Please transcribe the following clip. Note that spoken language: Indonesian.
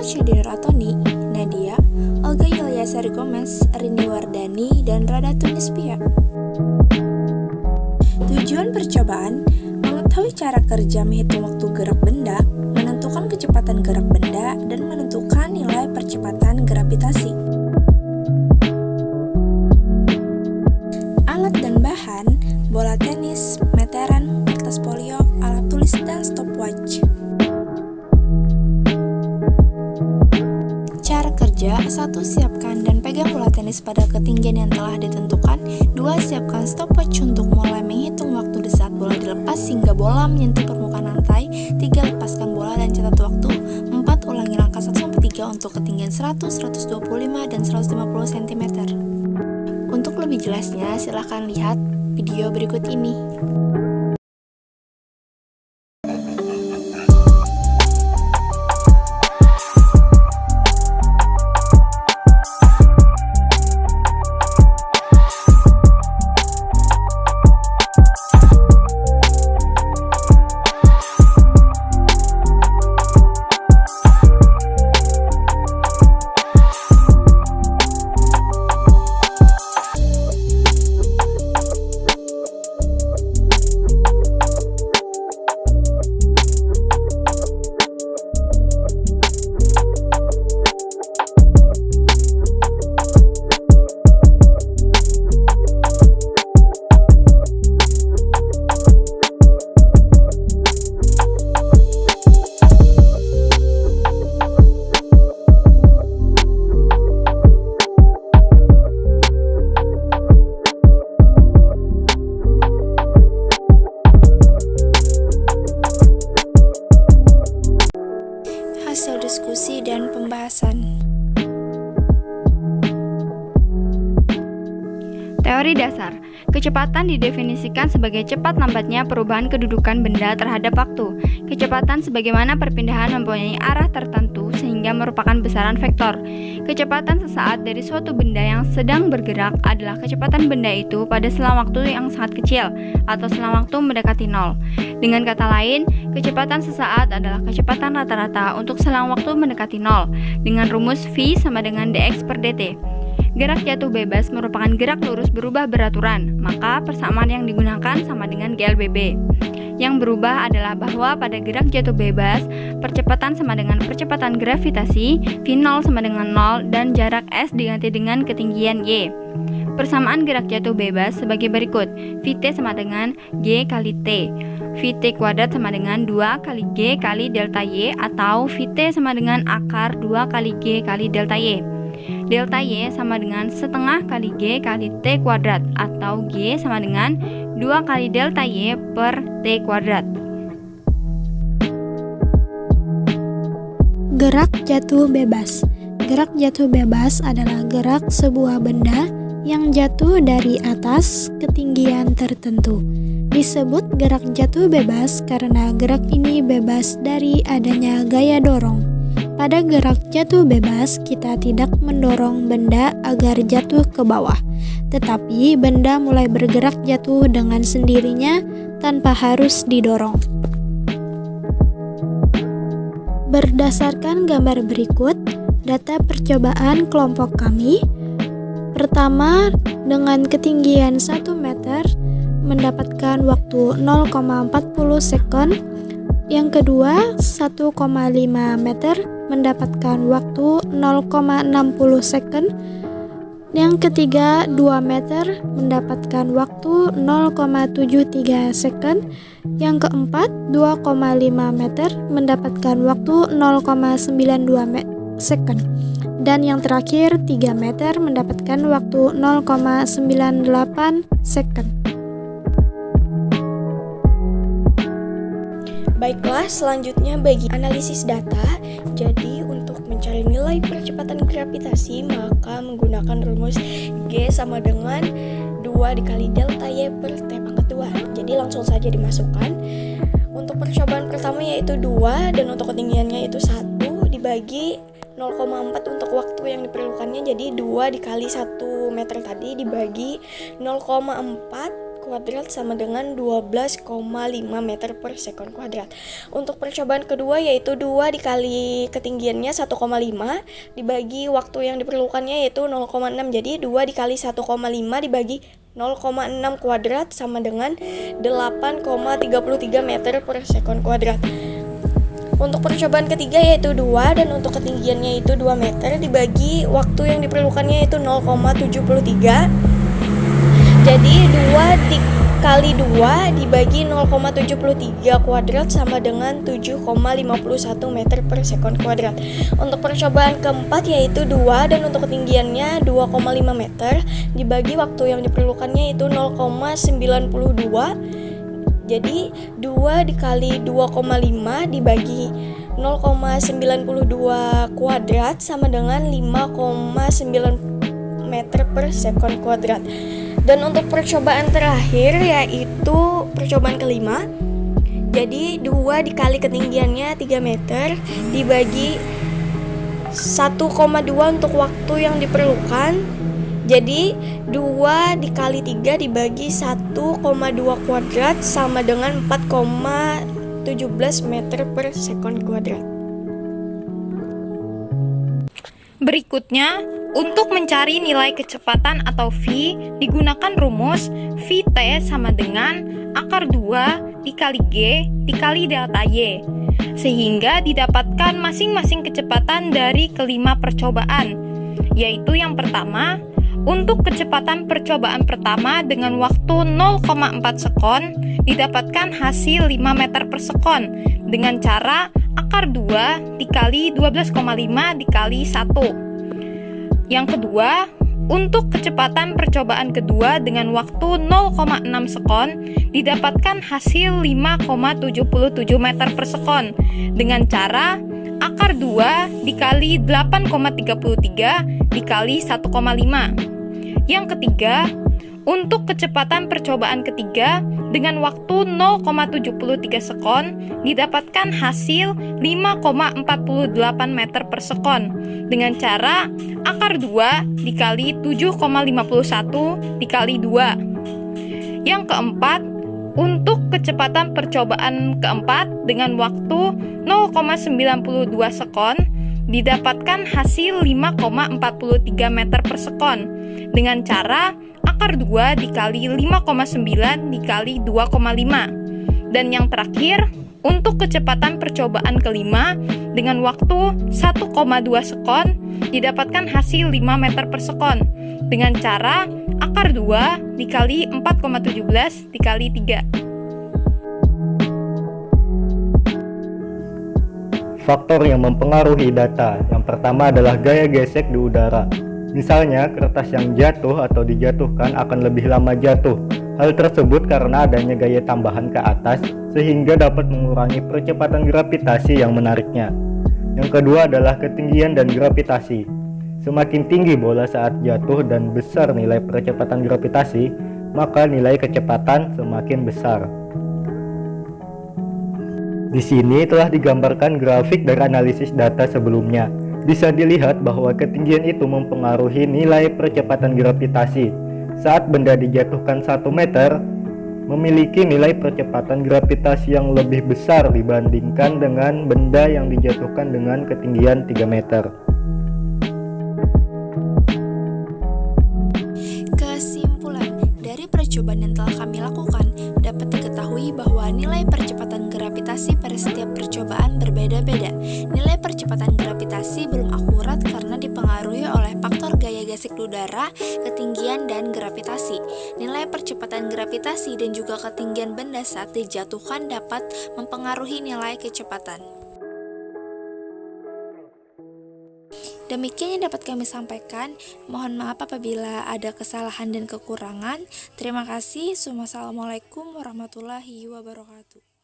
Syedin Ratoni, Nadia, Olga Yuliasari Gomez, Rini Wardani, dan Radatu Nisbia. Tujuan percobaan, mengetahui cara kerja menghitung waktu gerak benda, menentukan kecepatan gerak benda, dan menentukan nilai percepatan gravitasi. Alat dan bahan, bola tenis, meteran, kertas folio, alat tulis, dan stopwatch. Cara kerja, 1. Siapkan dan pegang bola tenis pada ketinggian yang telah ditentukan. 2. Siapkan stopwatch untuk mulai menghitung waktu di saat bola dilepas hingga bola menyentuh permukaan lantai. 3. Lepaskan bola dan catat waktu. 4. Ulangi langkah 1-3 untuk ketinggian 100, 125, dan 150 cm. Untuk lebih jelasnya, silakan lihat video berikut ini. Hasil diskusi dan pembahasan. Teori dasar. Kecepatan didefinisikan sebagai cepat lambatnya perubahan kedudukan benda terhadap waktu. Kecepatan sebagaimana perpindahan mempunyai arah tertentu sehingga merupakan besaran vektor. Kecepatan sesaat dari suatu benda yang sedang bergerak adalah kecepatan benda itu pada selang waktu yang sangat kecil atau selang waktu mendekati nol. Dengan kata lain, kecepatan sesaat adalah kecepatan rata-rata untuk selang waktu mendekati nol dengan rumus V sama dengan dx per dt. Gerak jatuh bebas merupakan gerak lurus berubah beraturan, maka persamaan yang digunakan sama dengan GLBB. Yang berubah adalah bahwa pada gerak jatuh bebas, percepatan sama dengan percepatan gravitasi, V0 sama dengan 0, dan jarak S diganti dengan ketinggian Y. Persamaan gerak jatuh bebas sebagai berikut: Vt sama dengan G kali T, Vt kuadrat sama dengan 2 kali G kali delta Y, atau Vt sama dengan akar 2 kali G kali delta Y. Delta Y sama dengan setengah kali G kali T kuadrat, atau G sama dengan 2 kali delta Y per T kuadrat. Gerak jatuh bebas. Gerak jatuh bebas adalah gerak sebuah benda yang jatuh dari atas ketinggian tertentu. Disebut gerak jatuh bebas karena gerak ini bebas dari adanya gaya dorong. Pada gerak jatuh bebas, kita tidak mendorong benda agar jatuh ke bawah, tetapi benda mulai bergerak jatuh dengan sendirinya tanpa harus didorong. Berdasarkan gambar berikut, data percobaan kelompok kami. Pertama, dengan ketinggian 1 meter mendapatkan waktu 0,40 second. Yang kedua, 1,5 meter mendapatkan waktu 0,60 second. Yang ketiga, 2 meter mendapatkan waktu 0,73 second. Yang keempat, 2,5 meter mendapatkan waktu 0,92 second. Dan yang terakhir, 3 meter mendapatkan waktu 0,98 second. Baiklah, selanjutnya bagi analisis data. Jadi untuk mencari nilai percepatan gravitasi, maka menggunakan rumus G sama dengan 2 dikali delta Y per T pangkat 2. Jadi langsung saja dimasukkan. Untuk percobaan pertama yaitu 2, dan untuk ketinggiannya itu 1 dibagi 0,4 untuk waktu yang diperlukannya. Jadi 2 dikali 1 meter tadi dibagi 0,4 kuadrat sama dengan 12,5 meter per sekon kuadrat. Untuk percobaan kedua yaitu 2 dikali ketinggiannya 1,5 dibagi waktu yang diperlukannya yaitu 0,6. Jadi 2 dikali 1,5 dibagi 0,6 kuadrat sama dengan 8,33 meter per sekon kuadrat. Untuk percobaan ketiga yaitu 2 dan untuk ketinggiannya itu 2 meter dibagi waktu yang diperlukannya yaitu 0,73. Jadi 2 dikali 2 dibagi 0,73 kuadrat sama dengan 7,51 meter per sekon kuadrat. Untuk percobaan keempat yaitu 2 dan untuk ketinggiannya 2,5 meter dibagi waktu yang diperlukannya itu 0,92. Jadi 2 dikali 2,5 dibagi 0,92 kuadrat sama dengan 5,9 meter per sekon kuadrat. Dan untuk percobaan terakhir yaitu percobaan kelima. Jadi 2 dikali ketinggiannya 3 meter dibagi 1,2 untuk waktu yang diperlukan. Jadi 2 dikali 3 dibagi 1,2 kuadrat sama dengan 4,17 meter per sekon kuadrat. Berikutnya, untuk mencari nilai kecepatan atau V, digunakan rumus Vt sama dengan akar 2 dikali G dikali delta Y, sehingga didapatkan masing-masing kecepatan dari kelima percobaan, yaitu yang pertama, untuk kecepatan percobaan pertama dengan waktu 0,4 sekon didapatkan hasil 5 meter per sekon dengan cara akar 2 dikali 12,5 dikali 1. Yang kedua, untuk kecepatan percobaan kedua dengan waktu 0,6 sekon didapatkan hasil 5,77 meter per sekon dengan cara akar 2 dikali 8,33 dikali 1,5. Yang ketiga, untuk kecepatan percobaan ketiga dengan waktu 0,73 sekon didapatkan hasil 5,48 meter per sekon dengan cara akar 2 dikali 7,51 dikali 2. Yang keempat, untuk kecepatan percobaan keempat dengan waktu 0,92 sekon didapatkan hasil 5,43 meter per sekon dengan cara akar 2 dikali 5,9 dikali 2,5. Dan yang terakhir, untuk kecepatan percobaan kelima dengan waktu 1,2 sekon didapatkan hasil 5 meter per sekon dengan cara akar 2 dikali 4,17 dikali 3. Faktor yang mempengaruhi data yang pertama adalah gaya gesek di udara. Misalnya, kertas yang jatuh atau dijatuhkan akan lebih lama jatuh. Hal tersebut karena adanya gaya tambahan ke atas, sehingga dapat mengurangi percepatan gravitasi yang menariknya. Yang kedua adalah ketinggian dan gravitasi. Semakin tinggi bola saat jatuh dan besar nilai percepatan gravitasi, maka nilai kecepatan semakin besar. Di sini telah digambarkan grafik dari analisis data sebelumnya. Bisa dilihat bahwa ketinggian itu mempengaruhi nilai percepatan gravitasi. Saat benda dijatuhkan 1 meter, memiliki nilai percepatan gravitasi yang lebih besar dibandingkan dengan benda yang dijatuhkan dengan ketinggian 3 meter. Kesimpulan dari percobaan yang telah kami lakukan, dapat diketahui bahwa nilai percepatan gravitasi pada setiap percobaan berbeda-beda. Nilai percepatan gravitasi belum akurat karena dipengaruhi oleh faktor gaya gesek udara, ketinggian, dan gravitasi. Nilai percepatan gravitasi dan juga ketinggian benda saat dijatuhkan dapat mempengaruhi nilai kecepatan. Demikian yang dapat kami sampaikan. Mohon maaf apabila ada kesalahan dan kekurangan. Terima kasih. Wassalamualaikum warahmatullahi wabarakatuh.